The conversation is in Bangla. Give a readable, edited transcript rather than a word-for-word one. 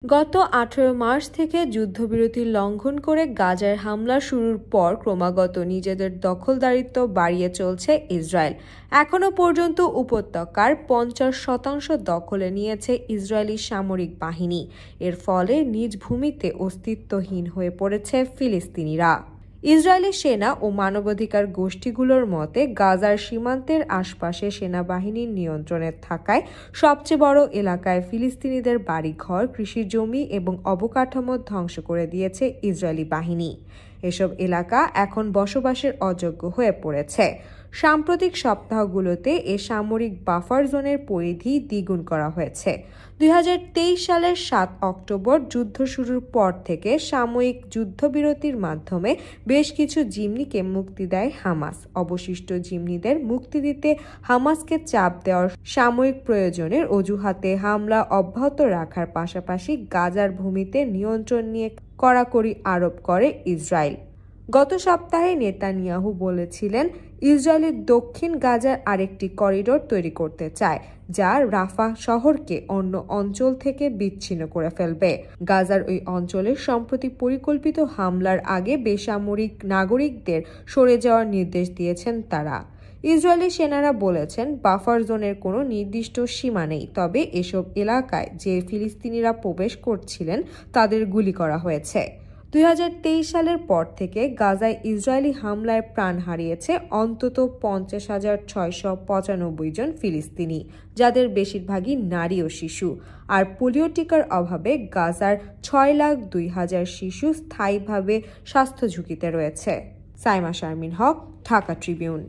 গত 18 মার্চ থেকে যুদ্ধবিরতি লঙ্ঘন করে গাজায় হামলা শুরুর পর ক্রমাগত নিজেদের দখলদারিত্ব বাড়িয়ে চলছে ইসরায়েল। এখনও পর্যন্ত উপত্যকার 50% দখলে নিয়েছে ইসরায়েলি সামরিক বাহিনী। এর ফলে নিজ ভূমিতে অস্তিত্বহীন হয়ে পড়েছে ফিলিস্তিনিরা। ইসরায়েলি সেনা ও মানবাধিকার গোষ্ঠীগুলোর মতে গাজার সীমান্তের আশপাশে সেনাবাহিনীর নিয়ন্ত্রণে থাকায় সবচেয়ে বড় এলাকায় ফিলিস্তিনিদের বাড়িঘর, কৃষি জমি এবং অবকাঠামো ধ্বংস করে দিয়েছে ইসরায়েলি বাহিনী। এসব এলাকা এখন বসবাসের অযোগ্য হয়ে পড়েছে। সাম্প্রতিক সপ্তাহগুলোতে এ সামরিক বাফার জোনের পরিধি দ্বিগুণ করা হয়েছে। 2023 সালের 7 অক্টোবর যুদ্ধ শুরুর পর থেকে সাময়িক যুদ্ধবিরতির মাধ্যমে বেশ কিছু জিম্মিকে মুক্তি দেয় হামাস। অবশিষ্ট জিম্মিদের মুক্তি দিতে হামাসকে চাপ দেওয়ার সাময়িক প্রয়োজনের অজুহাতে হামলা অব্যাহত রাখার পাশাপাশি গাজার ভূমিতে নিয়ন্ত্রণ নিয়ে কড়াকড়ি আরোপ করে ইসরায়েল। গত সপ্তাহে নেতানিয়াহু বলেছিলেন ইসরায়েলের দক্ষিণ গাজার আরেকটি করিডোর তৈরি করতে চায়, যা রাফা শহরকে অন্য অঞ্চল থেকে বিচ্ছিন্ন করে ফেলবে। গাজার ওই অঞ্চলে সম্প্রতি পরিকল্পিত হামলার আগে বেসামরিক নাগরিকদের সরে যাওয়ার নির্দেশ দিয়েছেন তারা। ইসরায়েলি সেনারা বলেছেন বাফার জোনের কোনো নির্দিষ্ট সীমা নেই, তবে এসব এলাকায় যে ফিলিস্তিনিরা প্রবেশ করছিলেন তাদের গুলি করা হয়েছে। 2023 সালের পর থেকে গাজায় ইসরায়েলি হামলায় প্রাণ হারিয়েছে অন্তত 50,695 জন ফিলিস্তিনি, যাদের বেশিরভাগই নারী ও শিশু। আর পোলিও টিকার অভাবে গাজার 6,02,000 শিশু স্থায়ীভাবে স্বাস্থ্য ঝুঁকিতে রয়েছে। সাইমা শারমিন হক, ঢাকা ট্রিবিউন।